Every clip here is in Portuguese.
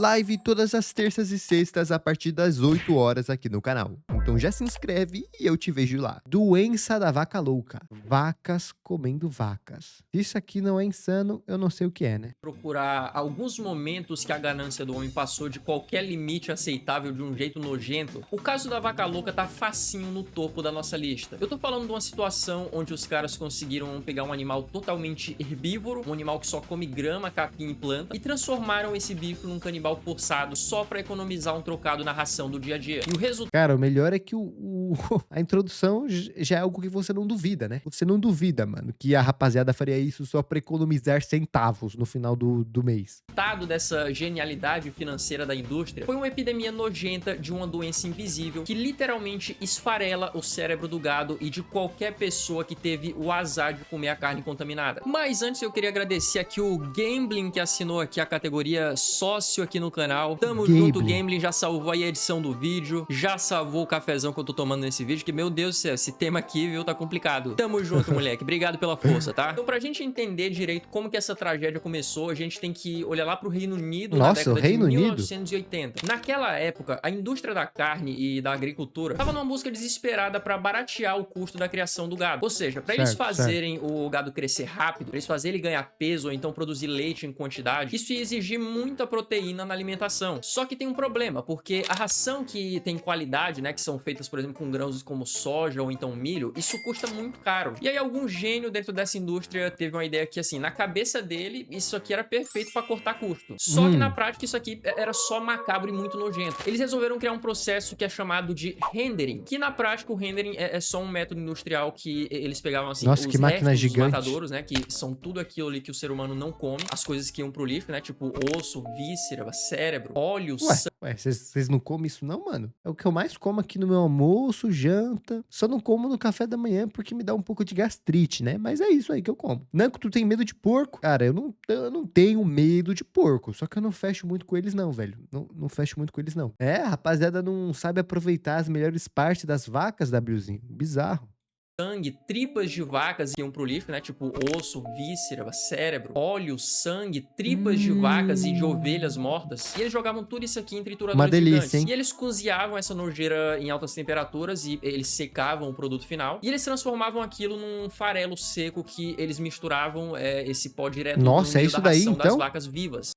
live todas as terças e sextas a partir das 8 horas aqui no canal. Então já se inscreve e eu te vejo lá. Doença da vaca louca. Vacas comendo vacas. Isso aqui não é insano, eu não sei o que é, né? Procurar alguns momentos que a ganância do homem passou de qualquer limite aceitável de um jeito nojento, o caso da vaca louca tá facinho no topo da nossa lista. Eu tô falando de uma situação onde os caras conseguiram pegar um animal totalmente herbívoro, um animal que só come grama, capim e planta, e transformaram esse bicho num canibal forçado só pra economizar um trocado na ração do dia a dia. E o resultado... Cara, o melhor é que a introdução já é algo que você não duvida, né? Você não duvida, mano, que a rapaziada faria isso só pra economizar centavos no final do mês. O resultado dessa genialidade financeira da indústria foi uma epidemia nojenta de uma doença invisível que literalmente esfarela o cérebro do gado e de qualquer pessoa que teve o azar de comer a carne contaminada. Mas antes eu queria agradecer aqui o Gambling que assinou aqui a categoria sócio aqui no canal. Tamo junto, Gambling, já salvou aí a edição do vídeo, já salvou o cafezão que eu tô tomando nesse vídeo, que meu Deus do céu, esse tema aqui, viu, tá complicado. Tamo junto, moleque, obrigado pela força, tá? Então pra gente entender direito como que essa tragédia começou, a gente tem que olhar lá pro Reino Unido. Nossa, na década o Reino de Unido? 1980. Naquela época, a indústria da carne e da agricultura tava numa busca desesperada pra baratear o custo da criação do gado. Ou seja, pra eles fazerem o gado crescer rápido, pra eles fazerem ele ganhar peso ou então produzir leite em quantidade, isso ia exigir muita proteína na alimentação. Só que tem um problema, porque a ração que tem qualidade, né, que são feitas, por exemplo, com grãos como soja ou então milho, isso custa muito caro. E aí algum gênio dentro dessa indústria teve uma ideia que, assim, na cabeça dele, isso aqui era perfeito pra cortar custo. Só que na prática isso aqui era só macabro e muito nojento. Eles resolveram criar um processo que é chamado de rendering, que na prática o rendering é só um método industrial que eles pegavam, assim, nossa, que máquina gigante, dos matadouros, né, que são tudo aquilo ali que o ser humano não come, as coisas que iam pro lixo, né, tipo osso, víscera, cérebro, óleo, Ué, vocês não comem isso não, mano? É o que eu mais como aqui no meu almoço, janta. Só não como no café da manhã porque me dá um pouco de gastrite, né? Mas é isso aí que eu como. Nanco, tu tem medo de porco? Cara, eu não tenho medo de porco. Só que eu não fecho muito com eles não, velho. Não fecho muito com eles não. É, a rapaziada não sabe aproveitar as melhores partes das vacas, Wzinho. Bizarro. Sangue, tripas de vacas iam pro lixo, né? Tipo osso, víscera, cérebro, óleo, sangue, tripas de vacas e de ovelhas mortas. E eles jogavam tudo isso aqui em trituradores gigantes. Hein? E eles cozinhavam essa nojeira em altas temperaturas e eles secavam o produto final. E eles transformavam aquilo num farelo seco que eles misturavam esse pó direto no meio da ração das vacas vivas.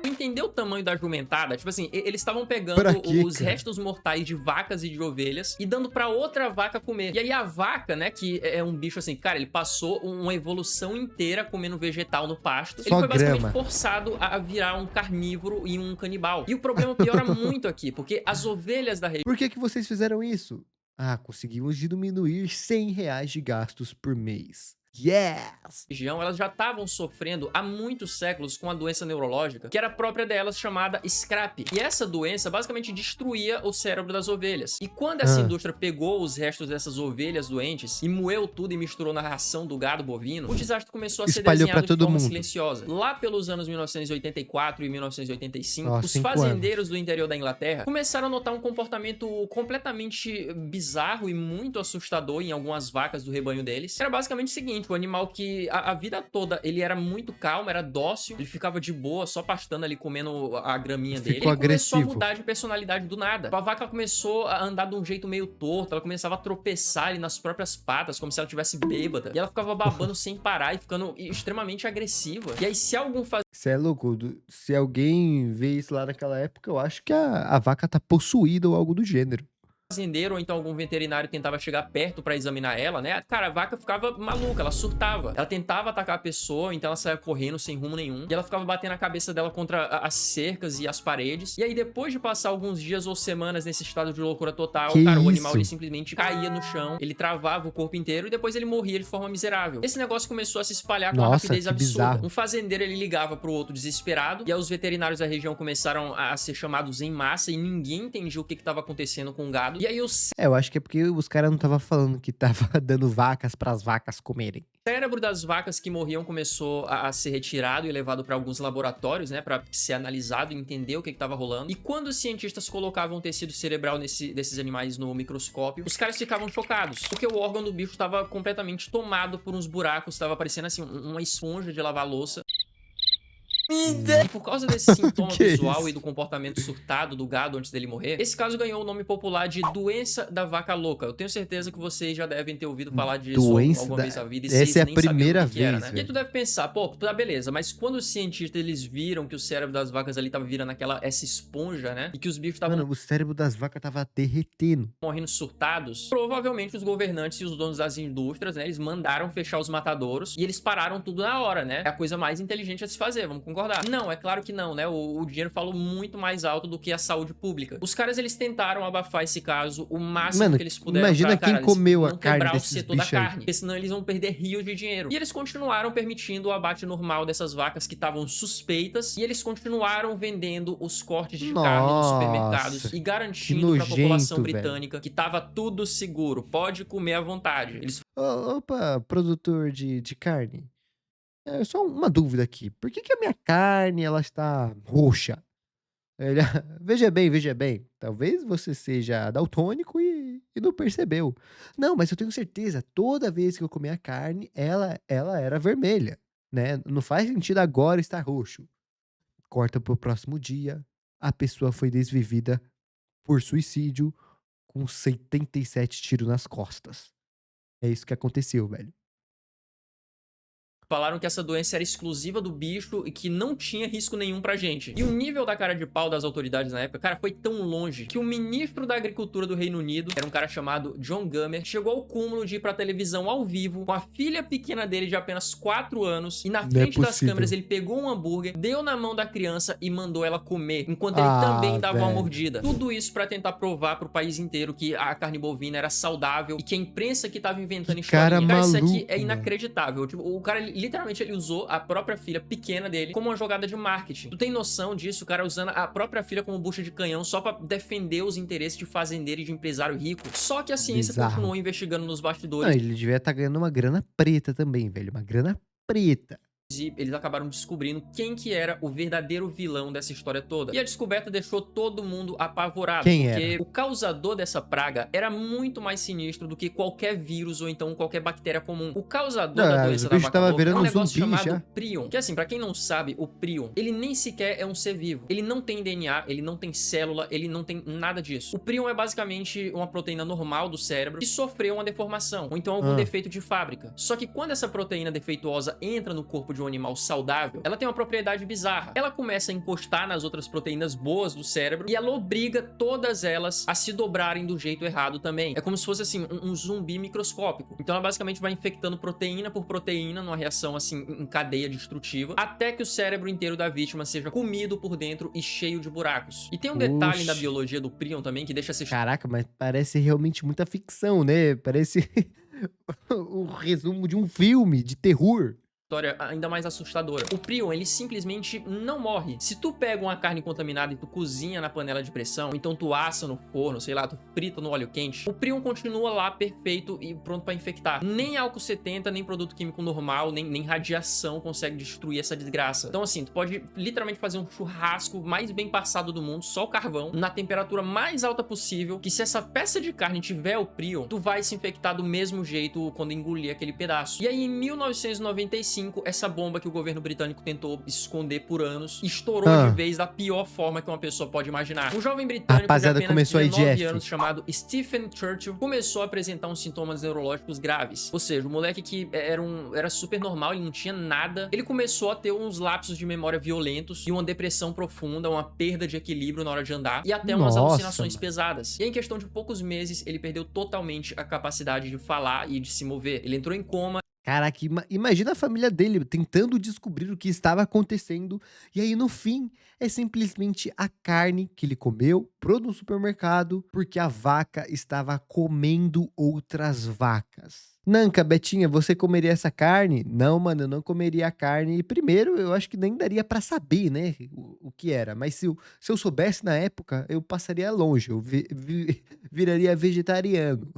Entender o tamanho da jumentada, tipo assim, eles estavam pegando os restos mortais de vacas e de ovelhas e dando pra outra vaca comer. E aí a vaca, né, que é um bicho assim, cara, ele passou uma evolução inteira comendo vegetal no pasto. Ele foi basicamente forçado a virar um carnívoro e um canibal. E o problema piora muito aqui, porque as ovelhas da região... Por que vocês fizeram isso? Ah, conseguimos diminuir R$100 de gastos por mês. Yes! Elas já estavam sofrendo há muitos séculos com a doença neurológica que era própria delas, chamada scrap. E essa doença basicamente destruía o cérebro das ovelhas. E quando essa indústria pegou os restos dessas ovelhas doentes e moeu tudo e misturou na ração do gado bovino, o desastre começou a ser desenhado de forma silenciosa. Lá pelos anos 1984 e 1985, os fazendeiros do interior da Inglaterra começaram a notar um comportamento completamente bizarro e muito assustador em algumas vacas do rebanho deles. Era basicamente o seguinte: o animal que a vida toda ele era muito calmo, era dócil, ele ficava de boa, só pastando ali, comendo a graminha dele. Ele começou a mudar de personalidade do nada. A vaca começou a andar de um jeito meio torto, ela começava a tropeçar ali nas próprias patas, como se ela tivesse bêbada. E ela ficava babando sem parar e ficando extremamente agressiva. E aí, se algum Você é louco, se alguém vê isso lá naquela época, eu acho que a vaca tá possuída ou algo do gênero. Fazendeiro ou então algum veterinário tentava chegar perto pra examinar ela, né? Cara, a vaca ficava maluca, ela surtava. Ela tentava atacar a pessoa, então ela saia correndo sem rumo nenhum. E ela ficava batendo a cabeça dela contra as cercas e as paredes. E aí, depois de passar alguns dias ou semanas nesse estado de loucura total, cara, o animal ele simplesmente caía no chão, ele travava o corpo inteiro e depois ele morria de forma miserável. Esse negócio começou a se espalhar com uma rapidez absurda. Um fazendeiro, ele ligava pro outro desesperado, e aí os veterinários da região começaram a ser chamados em massa e ninguém entendia o que estava acontecendo com o gado. E aí eu acho que é porque os caras não estavam falando que tava dando vacas pras vacas comerem. O cérebro das vacas que morriam começou a ser retirado e levado para alguns laboratórios, né, para ser analisado e entender o que estava rolando. E quando os cientistas colocavam o tecido cerebral desses animais no microscópio, os caras ficavam chocados, porque o órgão do bicho estava completamente tomado por uns buracos, estava parecendo assim uma esponja de lavar louça. Hum. E por causa desse sintoma Que visual e isso? do comportamento surtado do gado antes dele morrer, esse caso ganhou o nome popular de doença da vaca louca. Eu tenho certeza que vocês já devem ter ouvido falar disso Doença alguma vez da na vida e essa vocês é a nem sabiam do primeira que era, vez, né? E aí velho. tu deve pensar, pô, tá beleza, mas quando os cientistas eles viram que o cérebro das vacas ali tava virando essa esponja, né? E que os bichos estavam Mano, o cérebro das vacas tava derretendo. morrendo surtados, provavelmente os governantes e os donos das indústrias, né, eles mandaram fechar os matadouros e eles pararam tudo na hora, né? É a coisa mais inteligente a se fazer, vamos concordar. Não, é claro que não, né? O dinheiro falou muito mais alto do que a saúde pública. Os caras, eles tentaram abafar esse caso o máximo Mano, que eles puderam imagina pra, quem cara, eles comeu a não carne quebrar o desses setor da bichos aí. carne, porque senão eles vão perder rios de dinheiro. E eles continuaram permitindo o abate normal dessas vacas que estavam suspeitas e eles continuaram vendendo os cortes de carne nos supermercados Nossa, e que garantindo pra população nojento, velho. britânica que tava tudo seguro, pode comer à vontade. Eles Opa, produtor de carne. Só uma dúvida aqui. Por que que a minha carne ela está roxa? Ele, veja bem, talvez você seja daltônico e não percebeu. Não, mas eu tenho certeza, toda vez que eu comer a carne, ela era vermelha, né? Não faz sentido agora estar roxo. Corta pro próximo dia, a pessoa foi desvivida por suicídio com 77 tiros nas costas. É isso que aconteceu, velho. falaram que essa doença era exclusiva do bicho e que não tinha risco nenhum pra gente. E o nível da cara de pau das autoridades na época, cara, foi tão longe que o ministro da Agricultura do Reino Unido, era um cara chamado John Gummer, chegou ao cúmulo de ir pra televisão ao vivo com a filha pequena dele de apenas 4 anos e na Não é frente das câmeras possível. ele pegou um hambúrguer, deu na mão da criança e mandou ela comer, enquanto ele Ah, também dava uma velho. mordida. Tudo isso pra tentar provar pro país inteiro que a carne bovina era saudável e que a imprensa que tava inventando Que cara historinha. Cara, isso aqui é maluco, mano. inacreditável. Tipo, o cara literalmente ele usou a própria filha pequena dele como uma jogada de marketing. Tu tem noção disso? O cara usando a própria filha como bucha de canhão só pra defender os interesses de fazendeiro e de empresário rico. Só que a ciência Bizarro. continuou investigando nos Não, bastidores ele devia estar ganhando uma grana preta também, velho. Uma grana preta. e eles acabaram descobrindo quem que era o verdadeiro vilão dessa história toda. E a descoberta deixou todo mundo apavorado, Quem porque era? o causador dessa praga era muito mais sinistro do que qualquer vírus ou então qualquer bactéria comum. O causador da Os doença da bichos vaca tava louca é um virando negócio zumbi chamado já. prion, que assim, pra quem não sabe, o prion, ele nem sequer é um ser vivo. Ele não tem DNA, ele não tem célula, ele não tem nada disso. O prion é basicamente uma proteína normal do cérebro que sofreu uma deformação, ou então algum Ah. defeito de fábrica. Só que quando essa proteína defeituosa entra no corpo de um animal saudável, ela tem uma propriedade bizarra. Ela começa a encostar nas outras proteínas boas do cérebro e ela obriga todas elas a se dobrarem do jeito errado também. É como se fosse assim, um zumbi microscópico. Então ela basicamente vai infectando proteína por proteína numa reação assim em cadeia destrutiva, até que o cérebro inteiro da vítima seja comido por dentro e cheio de buracos. E tem um detalhe da Oxe. biologia do prion também que deixa essa Caraca, mas parece realmente muita ficção, né? Parece o resumo de um filme de terror. história ainda mais assustadora. O prion, ele simplesmente não morre. Se tu pega uma carne contaminada e tu cozinha na panela de pressão, ou então tu assa no forno, sei lá, tu frita no óleo quente, o prion continua lá perfeito e pronto pra infectar. Nem álcool 70, nem produto químico normal, nem radiação consegue destruir essa desgraça. Então assim, tu pode literalmente fazer um churrasco mais bem passado do mundo, só o carvão, na temperatura mais alta possível, que se essa peça de carne tiver o prion, tu vai se infectar do mesmo jeito quando engolir aquele pedaço. E aí em 1995, essa bomba que o governo britânico tentou esconder por anos estourou de vez da pior forma que uma pessoa pode imaginar. Um jovem britânico Rapaziada, de apenas começou a 19 IDF. anos chamado Stephen Churchill começou a apresentar uns sintomas neurológicos graves. Ou seja, o moleque que era super normal, ele não tinha nada, ele começou a ter uns lapsos de memória violentos e uma depressão profunda, uma perda de equilíbrio na hora de andar e até umas Nossa, alucinações mano. pesadas. E aí, em questão de poucos meses, ele perdeu totalmente a capacidade de falar e de se mover. Ele entrou em coma. Caraca, imagina a família dele tentando descobrir o que estava acontecendo. E aí, no fim, é simplesmente a carne que ele comeu no supermercado porque a vaca estava comendo outras vacas. Nanca, Betinha, você comeria essa carne? Não, mano, eu não comeria a carne. E primeiro, eu acho que nem daria pra saber, né, o que era. Mas se eu soubesse na época, eu passaria longe. Eu viraria vegetariano.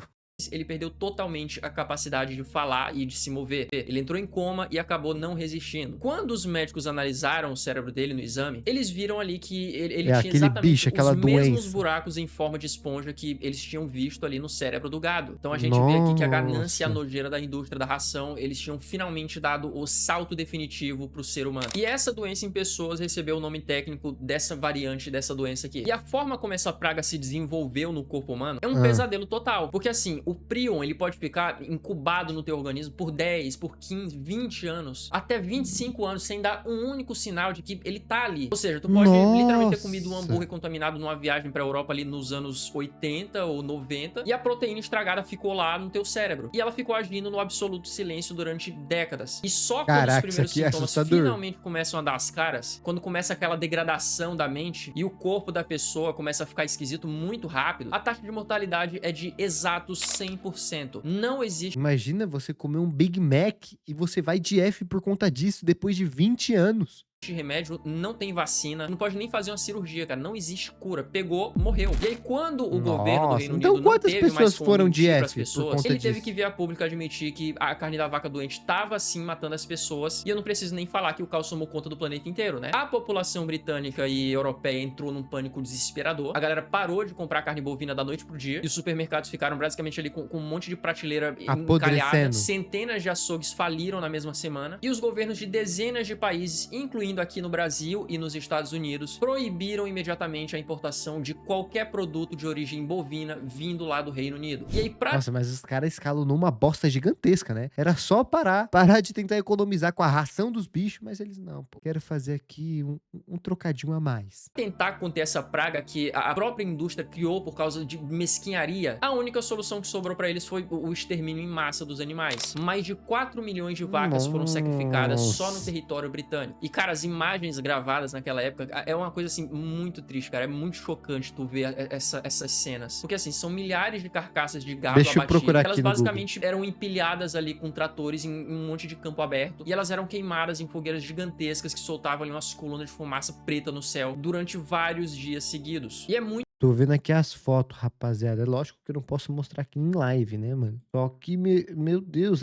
ele perdeu totalmente a capacidade de falar e de se mover. Ele entrou em coma e acabou não resistindo. Quando os médicos analisaram o cérebro dele no exame, eles viram ali que ele tinha exatamente os mesmos buracos em forma de esponja que eles tinham visto ali no cérebro do gado. Então a gente vê aqui que a ganância e a nojeira da indústria da ração, eles tinham finalmente dado o salto definitivo pro ser humano. E essa doença em pessoas recebeu o nome técnico dessa variante dessa doença aqui. E a forma como essa praga se desenvolveu no corpo humano é um pesadelo total. Porque assim, o prion, ele pode ficar incubado no teu organismo por 10, por 15, 20 anos, até 25 anos, sem dar um único sinal de que ele tá ali. Ou seja, tu pode literalmente ter comido um hambúrguer contaminado numa viagem pra Europa ali nos anos 80 ou 90, e a proteína estragada ficou lá no teu cérebro. E ela ficou agindo no absoluto silêncio durante décadas. E só quando os primeiros sintomas finalmente começam a dar as caras, quando começa aquela degradação da mente e o corpo da pessoa começa a ficar esquisito muito rápido, a taxa de mortalidade é de exatos 100%. Não existe... Imagina você comer um Big Mac e você vai de F por conta disso depois de 20 anos. Remédio, não tem vacina, não pode nem fazer uma cirurgia, cara, não existe cura. Pegou, morreu. E aí quando o governo do Reino Unido não teve mais como mentir pras pessoas, ele teve que vir a público admitir que a carne da vaca doente estava sim matando as pessoas, e eu não preciso nem falar que o caos tomou conta do planeta inteiro, né? A população britânica e europeia entrou num pânico desesperador, a galera parou de comprar carne bovina da noite pro dia, e os supermercados ficaram basicamente ali com um monte de prateleira encalhada, centenas de açougues faliram na mesma semana, e os governos de dezenas de países, incluindo aqui no Brasil e nos Estados Unidos, proibiram imediatamente a importação de qualquer produto de origem bovina vindo lá do Reino Unido. E aí Nossa, mas os caras escalam numa bosta gigantesca, né? Era só parar de tentar economizar com a ração dos bichos, mas eles não, pô. Quero fazer aqui um trocadinho a mais. Tentar conter essa praga que a própria indústria criou por causa de mesquinharia, a única solução que sobrou pra eles foi o extermínio em massa dos animais. Mais de 4 milhões de vacas foram sacrificadas só no território britânico. E, cara, as imagens gravadas naquela época é uma coisa, assim, muito triste, cara. É muito chocante tu ver essas cenas. Porque, assim, são milhares de carcaças de gado abatidas. Elas basicamente eram empilhadas ali com tratores em um monte de campo aberto. E elas eram queimadas em fogueiras gigantescas que soltavam ali umas colunas de fumaça preta no céu durante vários dias seguidos. E é muito... Tô vendo aqui as fotos, rapaziada. É lógico que eu não posso mostrar aqui em live, né, mano? Só que, meu Deus,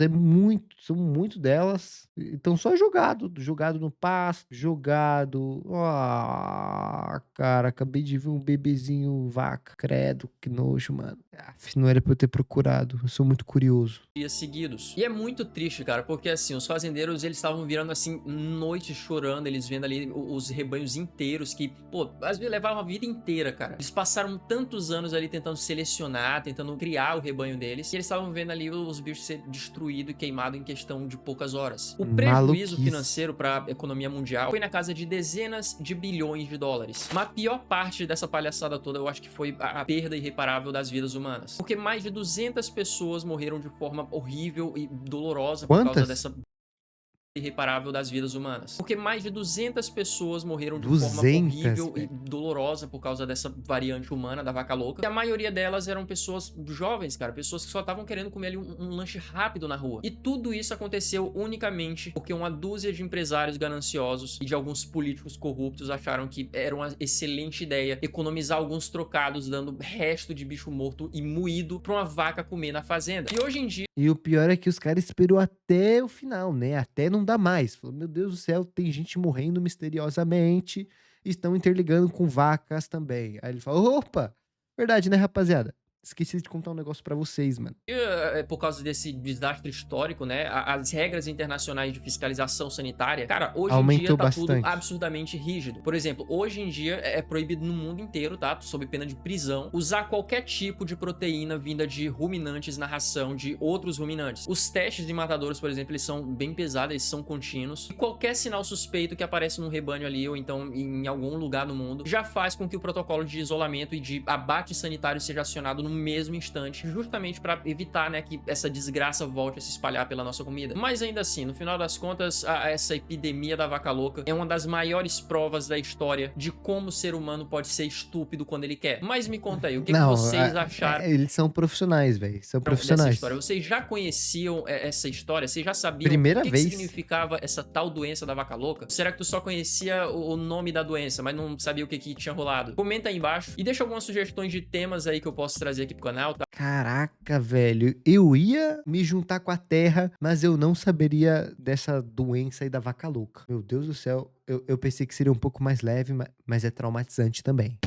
são muito delas. Então só jogado no pasto, jogado... Ah, cara, acabei de ver um bebezinho vaca. Credo, que nojo, mano. Não era pra eu ter procurado, eu sou muito curioso. Dias seguidos. E é muito triste, cara, porque assim, os fazendeiros, eles estavam virando assim, noites chorando, eles vendo ali os rebanhos inteiros que, pô, às vezes levavam a vida inteira, cara. Eles passaram tantos anos ali tentando selecionar, tentando criar o rebanho deles, e eles estavam vendo ali os bichos ser destruídos e queimados em questão de poucas horas. O prejuízo financeiro para a economia mundial foi na casa de dezenas de bilhões de dólares. Mas a pior parte dessa palhaçada toda, eu acho que foi a perda irreparável das vidas humanas. Porque mais de 200 pessoas morreram de forma horrível e dolorosa por causa dessa... irreparável das vidas humanas. Porque mais de 200 pessoas morreram de forma horrível e dolorosa por causa dessa variante humana da vaca louca. E a maioria delas eram pessoas jovens, cara. Pessoas que só estavam querendo comer ali um lanche rápido na rua. E tudo isso aconteceu unicamente porque uma dúzia de empresários gananciosos e de alguns políticos corruptos acharam que era uma excelente ideia economizar alguns trocados dando resto de bicho morto e moído pra uma vaca comer na fazenda. E hoje em dia... E o pior é que os caras esperou até o final, né? Até não dá mais. Falou, meu Deus do céu, tem gente morrendo misteriosamente. Estão interligando com vacas também. Aí ele falou, opa, verdade, né, rapaziada? Esqueci de contar um negócio pra vocês, mano. Por causa desse desastre histórico, né? As regras internacionais de fiscalização sanitária, cara, hoje em dia tá tudo absurdamente rígido. Por exemplo, hoje em dia é proibido no mundo inteiro, tá? Sob pena de prisão, usar qualquer tipo de proteína vinda de ruminantes na ração de outros ruminantes. Os testes de matadouros, por exemplo, eles são bem pesados, eles são contínuos. E qualquer sinal suspeito que aparece num rebanho ali, ou então em algum lugar no mundo, já faz com que o protocolo de isolamento e de abate sanitário seja acionado no mesmo instante, justamente para evitar, né, que essa desgraça volte a se espalhar pela nossa comida. Mas ainda assim, no final das contas, essa epidemia da vaca louca é uma das maiores provas da história de como o ser humano pode ser estúpido quando ele quer. Mas me conta aí, o que vocês acharam? Eles são profissionais, velho. São profissionais. Vocês já conheciam essa história? Vocês já sabiam o que significava essa tal doença da vaca louca? Será que tu só conhecia o nome da doença, mas não sabia o que tinha rolado? Comenta aí embaixo e deixa algumas sugestões de temas aí que eu posso trazer aqui pro canal, tá? Caraca, velho. Eu ia me juntar com a terra, mas eu não saberia dessa doença aí da vaca louca. Meu Deus do céu. Eu pensei que seria um pouco mais leve, mas é traumatizante também.